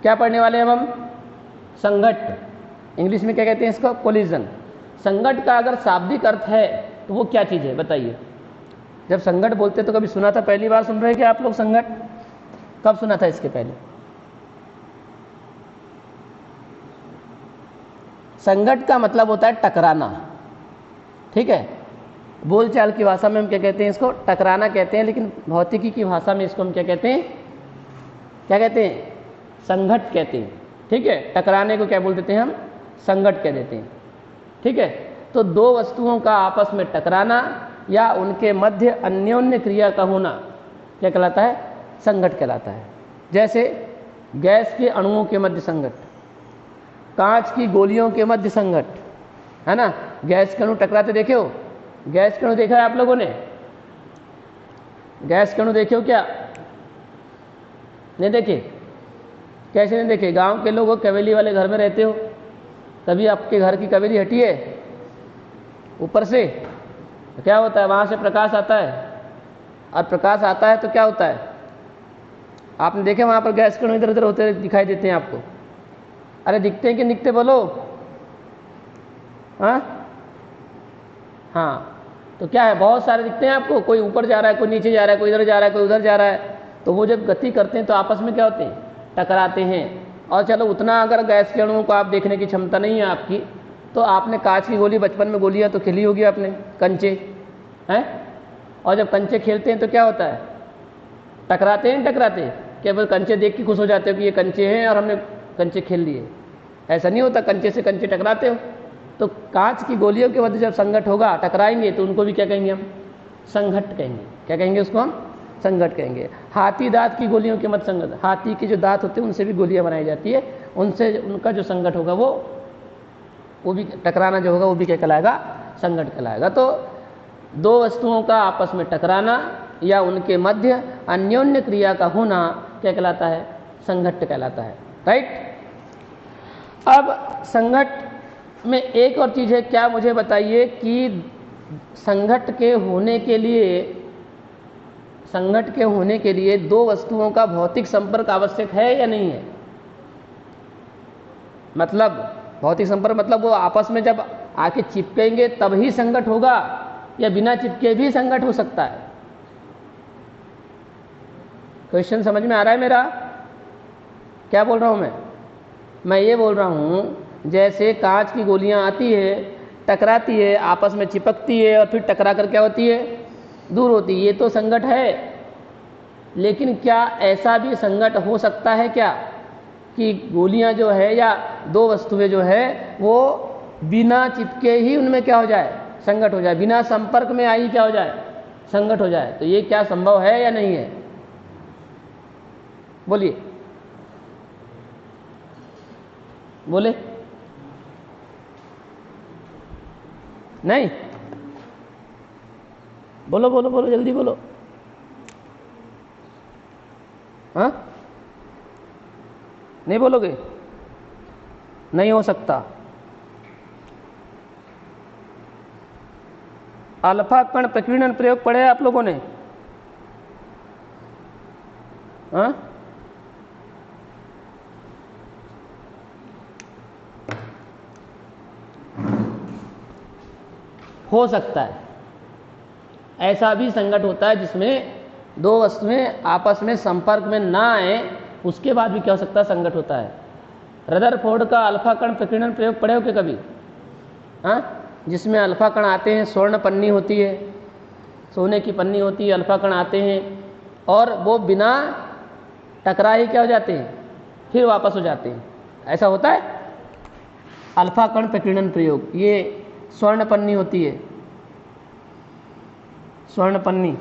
क्या पढ़ने वाले हैं हम? संघट्ट। इंग्लिश में क्या कहते हैं इसको? कोलिजन। संघट्ट का अगर शाब्दिक अर्थ है तो वो क्या चीज़ है बताइए? जब संघट्ट बोलते तो कभी सुना था? पहली बार सुन रहे हैं क्या आप लोग संघट्ट? कब सुना था इसके पहले? संघट्ट का मतलब होता है टकराना, ठीक है। बोलचाल की भाषा में हम क्या कहते हैं इसको? टकराना कहते हैं, लेकिन भौतिकी की भाषा में इसको हम क्या कहते हैं? क्या कहते हैं? संघट्ट कहते हैं, ठीक है। टकराने को क्या बोल देते हैं हम? संघट्ट कह देते हैं, ठीक है। तो दो वस्तुओं का आपस में टकराना या उनके मध्य अन्योन्य क्रिया का होना क्या कहलाता है? संघट्ट कहलाता है। जैसे गैस के अणुओं के मध्य संघट्ट, कांच की गोलियों के मध्य संघट्ट, है ना। गैस के अणु टकराते देखे हो? गैस के अणु देखा है आप लोगों ने? गैस के अणु देखे हो क्या? नहीं देखे? कैसे नहीं देखे? गांव के लोग हो, कवेली वाले घर में रहते हो, कभी आपके घर की कवेली हटी है ऊपर से? तो क्या होता है? वहाँ से प्रकाश आता है, और प्रकाश आता है तो क्या होता है? आपने देखे वहाँ पर गैस के अणु इधर उधर होते दिखाई देते हैं आपको? अरे दिखते हैं कि नहीं दिखते बोलो? हाँ, तो क्या है? बहुत सारे दिखते हैं आपको। कोई ऊपर जा रहा है, कोई नीचे जा रहा है, कोई इधर जा रहा है, कोई उधर जा रहा है। तो वो जब गति करते हैं तो आपस में क्या होते हैं? टकराते हैं। और चलो उतना अगर गैस के अणुओं को आप देखने की क्षमता नहीं है आपकी, तो आपने कांच की गोली, बचपन में गोलियां तो खेली होगी आपने, कंचे हैं। और जब कंचे खेलते हैं तो क्या होता है? टकराते हैं, टकराते हैं। क्या बस कंचे देख के खुश हो जाते हो कि ये कंचे हैं और हमने कंचे खेल लिए? ऐसा नहीं होता, कंचे से कंचे टकराते हो। तो कांच की गोलियों के मध्य जब संघट्ट होगा, टकराएंगे, तो उनको भी क्या कहेंगे हम? संघट्ट कहेंगे। क्या कहेंगे उसको हम? संघट्ट कहेंगे। हाथी दांत की गोलियों के मध्य संघट्ट, हाथी के जो दांत होते हैं उनसे भी गोलियां बनाई जाती है, उनसे उनका जो संघट्ट होगा वो भी टकराना जो होगा वो भी क्या कहलाएगा? संघट्ट कहलाएगा। तो दो वस्तुओं का आपस में टकराना या उनके मध्य अन्योन्य क्रिया का होना क्या कहलाता है? संघट्ट कहलाता है, राइट। अब संघट्ट में एक और चीज़ है, क्या मुझे बताइए कि संघट्ट के होने के लिए दो वस्तुओं का भौतिक संपर्क आवश्यक है या नहीं है? मतलब भौतिक संपर्क मतलब वो आपस में जब आके चिपकेंगे तब ही संघट्ट होगा, या बिना चिपके भी संघट्ट हो सकता है? क्वेश्चन समझ में आ रहा है मेरा? क्या बोल रहा हूं मैं ये बोल रहा हूं जैसे कांच की गोलियां आती है, टकराती है, आपस में चिपकती है और फिर टकरा कर क्या होती है? दूर होती है। ये तो संघट्ट है, लेकिन क्या ऐसा भी संघट्ट हो सकता है क्या कि गोलियां जो है या दो वस्तुएं जो है वो बिना चिपके ही उनमें क्या हो जाए? संघट्ट हो जाए, बिना संपर्क में आई क्या हो जाए? संघट्ट हो जाए। तो ये क्या संभव है या नहीं है? बोलिए, बोले। नहीं? बोलो बोलो बोलो, जल्दी बोलो। हाँ, नहीं बोलोगे? नहीं हो सकता। अल्फा कण प्रकीर्णन प्रयोग पढ़े आप लोगों ने? हाँ, हो सकता है। ऐसा भी संघट्ट होता है जिसमें दो वस्तुएं आपस में संपर्क में ना आए, उसके बाद भी क्या हो सकता है? संघट्ट होता है। रदरफोर्ड का अल्फा कण प्रकीर्णन प्रयोग पढ़े हो क्या कभी? हाँ, जिसमें अल्फा कण आते हैं, स्वर्ण पन्नी होती है, सोने की पन्नी होती है, अल्फा कण आते हैं और वो बिना टकरा ही क्या हो जाते हैं? फिर वापस हो जाते हैं। ऐसा होता है। अल्फा कण प्रकीर्णन प्रयोग, ये स्वर्ण पन्नी होती है, स्वर्ण पन्नी,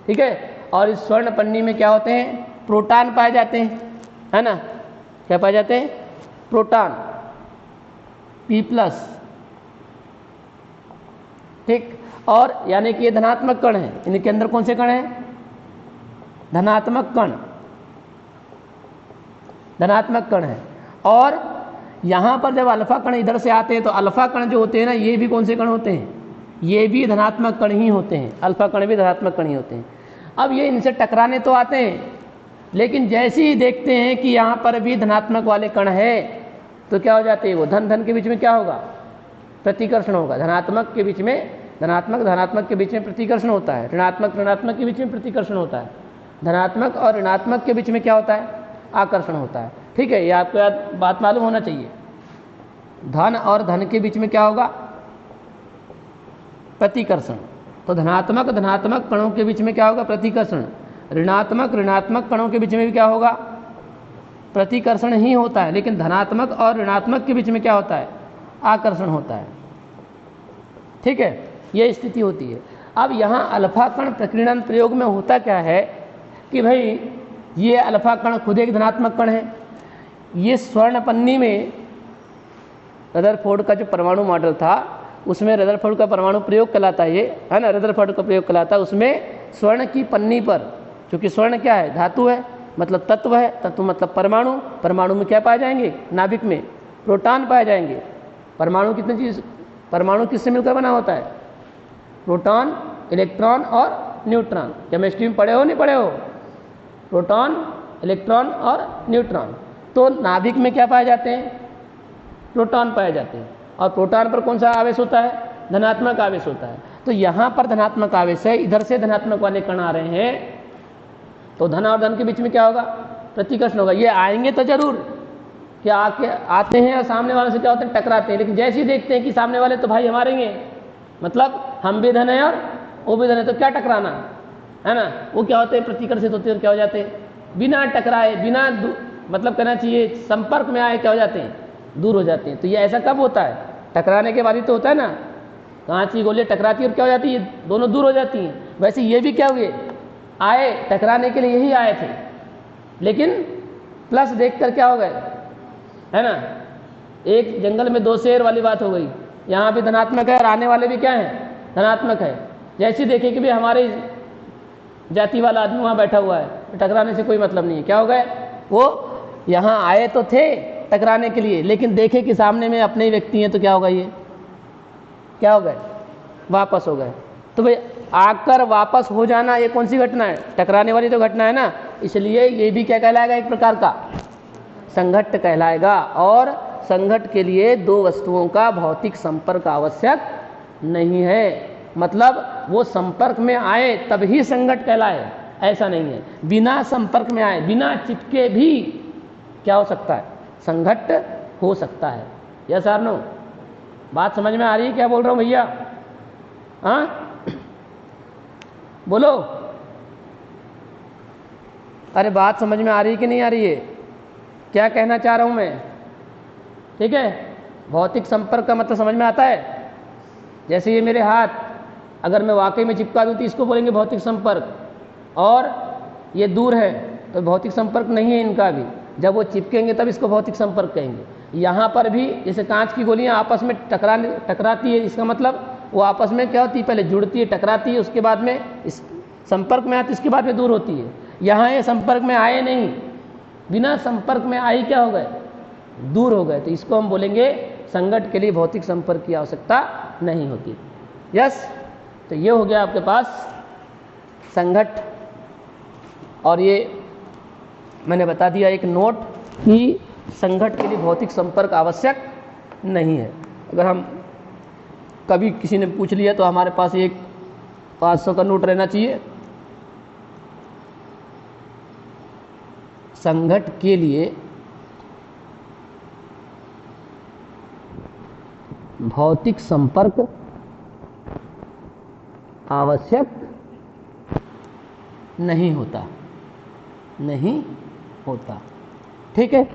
ठीक है। और इस स्वर्ण पन्नी में क्या होते हैं? प्रोटॉन पाए जाते हैं, है ना। क्या पाए जाते हैं? प्रोटॉन, P+, ठीक। और यानी कि ये धनात्मक कण है। इनके अंदर कौन से कण हैं? धनात्मक कण, धनात्मक कण है। और यहाँ पर जब अल्फा कण इधर से आते हैं तो अल्फा कण जो होते हैं ना, ये भी कौन से कण होते हैं? ये भी धनात्मक कण ही होते हैं। अल्फा कण भी धनात्मक कण ही होते हैं। अब ये इनसे टकराने तो आते हैं, लेकिन जैसे ही देखते हैं कि यहाँ पर भी धनात्मक वाले कण है तो क्या हो जाते हैं, वो धन धन के बीच में क्या होगा, प्रतिकर्षण होगा। धनात्मक के बीच में, धनात्मक धनात्मक के बीच में प्रतिकर्षण होता है, ऋणात्मक ऋणात्मक के बीच में प्रतिकर्षण होता है, धनात्मक और ऋणात्मक के बीच में क्या होता है, आकर्षण होता है। ठीक है, ये आपको याद बात मालूम होना चाहिए। धन और धन के बीच में क्या होगा, प्रतिकर्षण। तो धनात्मक धनात्मक कणों के बीच में क्या होगा, प्रतिकर्षण। ऋणात्मक ऋणात्मक कणों के बीच में भी क्या होगा, प्रतिकर्षण ही होता है, लेकिन धनात्मक और ऋणात्मक के बीच में क्या होता है, आकर्षण होता है। ठीक है, ये स्थिति होती है। अब यहाँ अल्फा कण प्रकीर्णन प्रयोग में होता क्या है कि भाई ये अल्फा कण खुद एक धनात्मक कण है। ये स्वर्ण पन्नी में रदरफोर्ड का जो परमाणु मॉडल था उसमें रदरफोर्ड का परमाणु प्रयोग कहलाता है, ये है ना, रदरफोर्ड का प्रयोग कहलाता है। उसमें स्वर्ण की पन्नी पर, क्योंकि स्वर्ण क्या है, धातु है, मतलब तत्व है, तत्व मतलब परमाणु। परमाणु में क्या पाए जाएंगे, नाभिक में प्रोटॉन पाए जाएंगे। परमाणु कितनी चीज, परमाणु किससे मिलकर बना होता है, प्रोटॉन, इलेक्ट्रॉन और न्यूट्रॉन। केमिस्ट्री में पढ़े हो नहीं पढ़े हो, प्रोटॉन, इलेक्ट्रॉन और न्यूट्रॉन। तो नाभिक में क्या पाए जाते हैं, प्रोटॉन पाए जाते हैं। और प्रोटॉन पर कौन सा आवेश होता है, धनात्मक आवेश होता है। तो यहाँ पर धनात्मक आवेश है, इधर से धनात्मक वाले कण आ रहे हैं, तो धन और धन के बीच में क्या होगा, प्रतिकर्षण होगा। ये आएंगे तो जरूर, क्या आते हैं और सामने वाले से क्या होते हैं, टकराते हैं। लेकिन जैसे ही देखते हैं कि सामने वाले तो भाई हमारे हैं, मतलब हम भी धन है और वो भी धन है, तो क्या टकराना है ना, वो क्या होते हैं, प्रतिकर्षित होते हैं और क्या हो जाते हैं, बिना टकराए, बिना मतलब कहना चाहिए संपर्क में आए क्या हो जाते हैं, दूर हो जाते हैं। तो ये ऐसा कब होता है, टकराने के बाद ही तो होता है ना। कांच की गोलियां टकराती है और क्या हो जाती है, दोनों दूर हो जाती हैं। वैसे ये भी क्या हुए, आए टकराने के लिए यही आए थे, लेकिन प्लस देखकर क्या हो गए, है ना। एक जंगल में दो शेर वाली बात हो गई। यहाँ भी धनात्मक है और आने वाले भी क्या है, धनात्मक है। जैसे देखे कि भी हमारे जाति वाला आदमी वहाँ बैठा हुआ है, टकराने से कोई मतलब नहीं है। क्या हो गए, वो यहाँ आए तो थे टकराने के लिए, लेकिन देखे कि सामने में अपने ही व्यक्ति हैं, तो क्या होगा, ये क्या हो गए, वापस हो गए। तो भाई आकर वापस हो जाना, ये कौन सी घटना है, टकराने वाली तो घटना है ना। इसलिए ये भी क्या कहलाएगा, एक प्रकार का संघट्ट कहलाएगा। और संघट्ट के लिए दो वस्तुओं का भौतिक संपर्क आवश्यक नहीं है। मतलब वो संपर्क में आए तब ही संघट्ट कहलाए, ऐसा नहीं है। बिना संपर्क में आए, बिना चिपके भी क्या हो सकता है, संघट्ट हो सकता है। यस और नो, बात समझ में आ रही है क्या बोल रहा हूँ भैया, हाँ बोलो। अरे बात समझ में आ रही है कि नहीं आ रही है, क्या कहना चाह रहा हूँ मैं, ठीक है। भौतिक संपर्क का मतलब समझ में आता है। जैसे ये मेरे हाथ, अगर मैं वाकई में चिपका दूँ तो इसको बोलेंगे भौतिक संपर्क, और ये दूर है तो भौतिक संपर्क नहीं है इनका भी। जब वो चिपकेंगे तब इसको भौतिक संपर्क कहेंगे। यहाँ पर भी जैसे कांच की गोलियाँ आपस में टकराती है, इसका मतलब वो आपस में क्या होती है, पहले जुड़ती है, टकराती है, उसके बाद में इस संपर्क में आती है, इसके बाद में दूर होती है। यहाँ ये संपर्क में आए नहीं, बिना संपर्क में आए क्या हो गए, दूर हो गए। तो इसको हम बोलेंगे संघट्ट के लिए भौतिक संपर्क की आवश्यकता नहीं होती। यस, तो ये हो गया आपके पास संघट्ट। और ये मैंने बता दिया एक नोट कि संघट्ट के लिए भौतिक संपर्क आवश्यक नहीं है। अगर हम कभी किसी ने पूछ लिया तो हमारे पास एक 500 का नोट रहना चाहिए। संघट्ट के लिए भौतिक संपर्क आवश्यक नहीं होता, नहीं होता, ठीक है।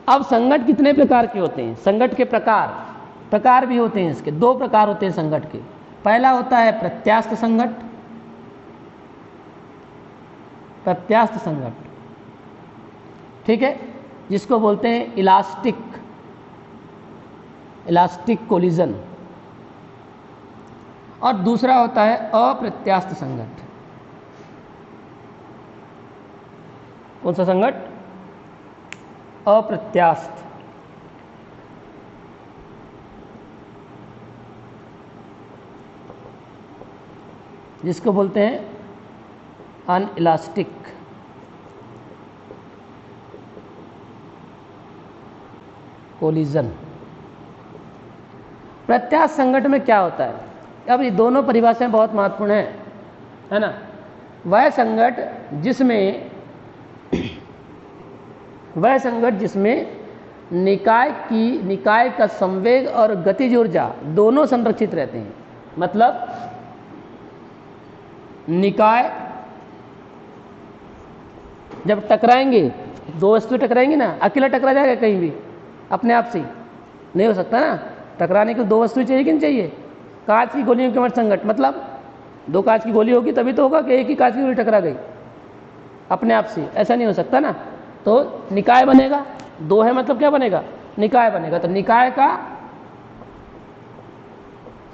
अब संघट्ट कितने प्रकार के होते हैं, संघट्ट के प्रकार भी होते हैं। इसके दो प्रकार होते हैं संघट्ट के। पहला होता है प्रत्यास्थ संघट्ट, प्रत्यास्थ संघट्ट, ठीक है, जिसको बोलते हैं इलास्टिक कोलिजन। और दूसरा होता है अप्रत्यास्थ संघट्ट। कौन सा संघट्ट, अप्रत्यास्थ। जिसको बोलते हैं अनइलास्टिक कोलिजन। प्रत्यास्थ संघट में क्या होता है? अब ये दोनों परिभाषाएं बहुत महत्वपूर्ण है ना। वह संघट जिसमें निकाय का संवेग और गतिज ऊर्जा दोनों संरक्षित रहते हैं। मतलब निकाय जब टकराएंगे, दो वस्तु टकराएंगी ना, अकेला टकरा जाएगा कहीं भी अपने आप से? नहीं हो सकता ना। टकराने के दो वस्तु चाहिए कि नहीं चाहिए? कांच की गोलियों के मध्य संघट, मतलब दो कांच की गोली होगी तभी तो होगा कि एक ही कांच की गोली टकरा गई अपने आप से, ऐसा नहीं हो सकता ना। तो निकाय बनेगा, दो है मतलब क्या बनेगा? निकाय बनेगा। तो निकाय का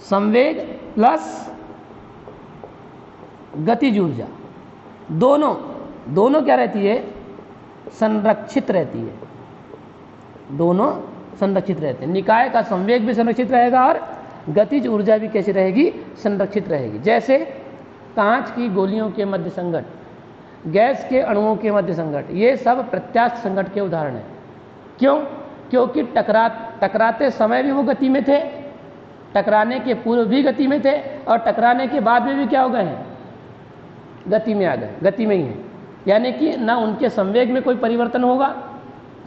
संवेग प्लस गतिज ऊर्जा दोनों क्या रहती है? संरक्षित रहती है। दोनों संरक्षित रहते हैं। निकाय का संवेग भी संरक्षित रहेगा और गतिज ऊर्जा भी कैसी रहेगी? संरक्षित रहेगी। जैसे कांच की गोलियों के मध्य संघट, गैस के अणुओं के मध्य संघट, ये सब प्रत्यास्थ संघट के उदाहरण हैं। क्यों? क्योंकि टकराते समय भी वो गति में थे, टकराने के पूर्व भी गति में थे और टकराने के बाद में भी क्या हो गए हैं? गति में आ गए, गति में ही है। यानी कि ना उनके संवेग में कोई परिवर्तन होगा,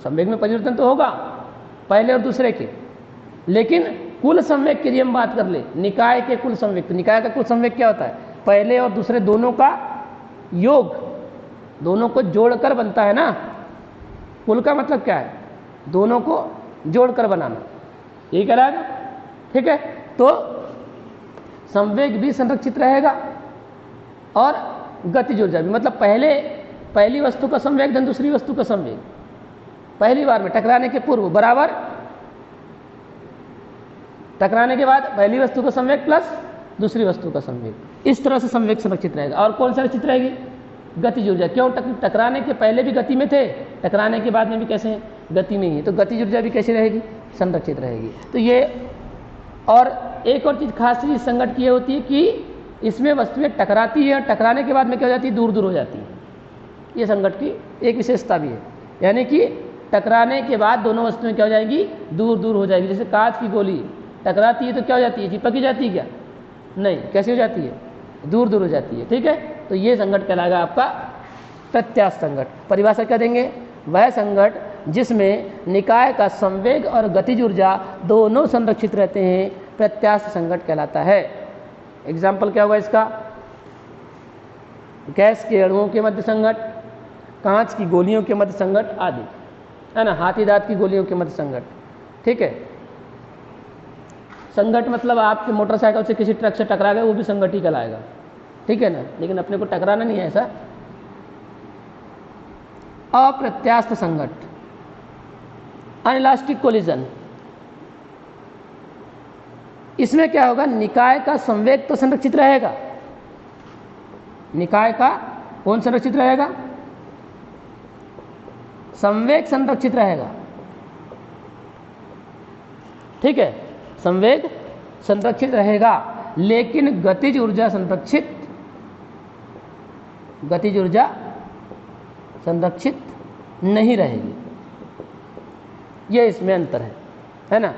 संवेग में परिवर्तन तो होगा पहले और दूसरे के, लेकिन कुल संवेग की यदि हम बात कर ले, निकाय के कुल संवेग, तो निकाय का कुल संवेग क्या होता है? पहले और दूसरे दोनों का योग, दोनों को जोड़कर बनता है ना। कुल का मतलब क्या है? दोनों को जोड़कर बनाना, यही कहलाएगा। ठीक है, तो संवेग भी संरक्षित रहेगा और गतिज ऊर्जा भी। मतलब पहली वस्तु का संवेग धन दूसरी वस्तु का संवेग, पहली बार में टकराने के पूर्व बराबर, टकराने के बाद पहली वस्तु का संवेग प्लस दूसरी वस्तु का संवेग, इस तरह से संवेग संरक्षित रहेगा। और कौन संरक्षित रहेगी? गतिज ऊर्जा। क्यों? टकराने के पहले भी गति में थे, टकराने के बाद में भी कैसे हैं? गति में ही है। तो गतिज ऊर्जा भी कैसी रहेगी? संरक्षित रहेगी। तो ये, और एक और चीज़ खास चीज संघट की ये होती है कि इसमें वस्तुएं टकराती है और टकराने के बाद में क्या हो जाती है? दूर दूर हो जाती है। ये संघट की एक विशेषता भी है। यानी कि टकराने के बाद दोनों वस्तुएं क्या हो जाएंगी? दूर दूर हो जाएगी। जैसे कांच की गोली टकराती है तो क्या हो जाती है? चिपक ही जाती है क्या? नहीं, कैसे हो जाती है? दूर दूर हो जाती है। ठीक है, तो ये संघट कहलाएगा आपका प्रत्यास्थ संघट। परिभाषा क्या देंगे? वह संघट जिसमें निकाय का संवेग और गतिज ऊर्जा दोनों संरक्षित रहते हैं, प्रत्यास्थ संघट कहलाता है। एग्जाम्पल क्या होगा इसका? गैस के अणुओं के मध्य संघट, कांच की गोलियों के मध्य संघट आदि, है ना। हाथी दांत की गोलियों के मध्य संघट। ठीक है, संघट मतलब आपके मोटरसाइकिल से किसी ट्रक से टकरा गए, वो भी संघट ही कहलाएगा। ठीक है ना, लेकिन अपने को टकराना नहीं है ऐसा। अप्रत्यास्थ संघट, अनइलास्टिक कोलिजन, इसमें क्या होगा? निकाय का संवेग तो संरक्षित रहेगा। निकाय का कौन संरक्षित रहेगा? संवेग संरक्षित रहेगा। ठीक है, संवेग संरक्षित रहेगा, लेकिन गतिज ऊर्जा संरक्षित नहीं रहेगी। यह इसमें अंतर है ना।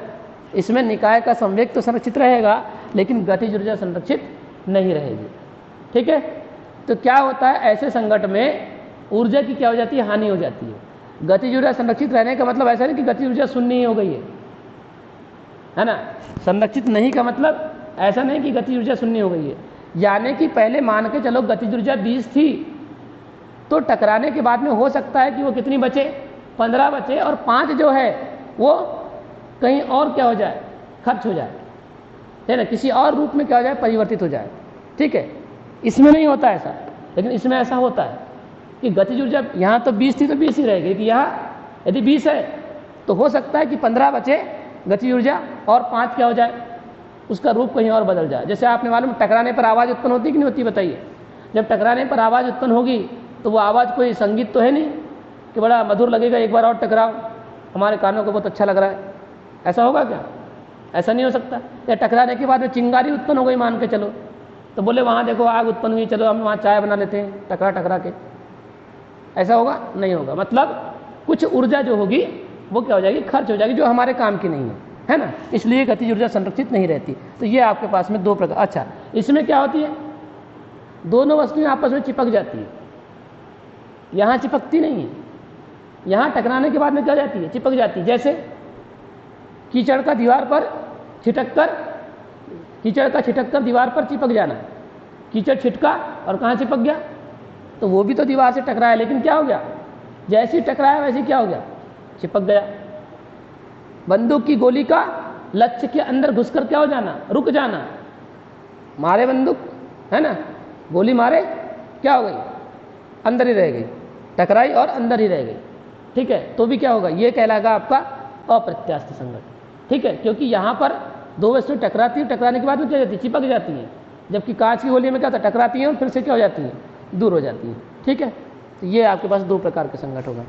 इसमें निकाय का संवेग तो संरक्षित रहेगा, लेकिन गतिज ऊर्जा संरक्षित नहीं रहेगी। ठीक है, तो क्या होता है? ऐसे संघट में ऊर्जा की क्या हो जाती है? हानि हो जाती है। गतिज ऊर्जा संरक्षित रहने का मतलब ऐसा नहीं कि गतिज ऊर्जा शून्य ही हो गई है ना। संरक्षित नहीं का मतलब ऐसा नहीं कि गतिज ऊर्जा शून्य हो गई है, यानी कि पहले मान के चलो गतिज ऊर्जा 20 थी, तो टकराने के बाद में हो सकता है कि वो कितनी बचे? 15 बचे, और 5 जो है वो कहीं और क्या हो जाए? खर्च हो जाए, है ना, किसी और रूप में क्या हो जाए? परिवर्तित हो जाए। ठीक है, इसमें नहीं होता ऐसा, लेकिन इसमें ऐसा होता है कि गतिज ऊर्जा यहाँ तो 20 थी तो 20 ही रहेगी, कि यहाँ यदि 20 है तो हो सकता है कि 15 बचे गतिज ऊर्जा और 5 क्या हो जाए? उसका रूप कहीं और बदल जाए। जैसे आपने मालूम टकराने पर आवाज़ उत्पन्न होती कि नहीं होती? बताइए। जब टकराने पर आवाज़ उत्पन्न होगी तो वो आवाज़ कोई संगीत तो है नहीं कि बड़ा मधुर लगेगा, एक बार और टकराओ, हमारे कानों को बहुत अच्छा लग रहा है, ऐसा होगा क्या? ऐसा नहीं हो सकता। या टकराने के बाद में चिंगारी उत्पन्न हो गई मान के चलो, तो बोले वहाँ देखो आग उत्पन्न हुई, चलो हम वहाँ चाय बना लेते हैं टकरा के, ऐसा होगा? नहीं होगा। मतलब कुछ ऊर्जा जो होगी वो क्या हो जाएगी, खर्च हो जाएगी, जो हमारे काम की नहीं है ना। इसलिए गतिज ऊर्जा संरक्षित नहीं रहती। तो ये आपके पास में दो प्रकार। अच्छा, इसमें क्या होती है, दोनों वस्तुएं आपस में चिपक जाती है, यहाँ चिपकती नहीं है, यहाँ टकराने के बाद में क्या जाती है, चिपक जाती है। जैसे कीचड़ का दीवार पर छिटक कर, कीचड़ का छिटक कर दीवार पर चिपक जाना, कीचड़ छिटका और कहाँ चिपक गया, तो वो भी तो दीवार से टकराया, लेकिन क्या हो गया, जैसे ही टकराया वैसे क्या हो गया, चिपक गया। बंदूक की गोली का लक्ष्य के अंदर घुसकर क्या हो जाना, रुक जाना, मारे बंदूक है ना, गोली मारे, क्या हो गई, अंदर ही रह गई, टकराई और अंदर ही रह गई, ठीक है। तो भी क्या होगा, ये कहलाएगा आपका अप्रत्यास्थ संघटन, ठीक है, क्योंकि यहाँ पर दो वस्तुएं टकराती है, टकराने के बाद में क्या जाती है, चिपक जाती हैं, जबकि कांच की गोली में क्या होता है, टकराती हैं और फिर से क्या हो जाती हैं, दूर हो जाती हैं, ठीक है। तो ये आपके पास दो प्रकार के संघटन होगा।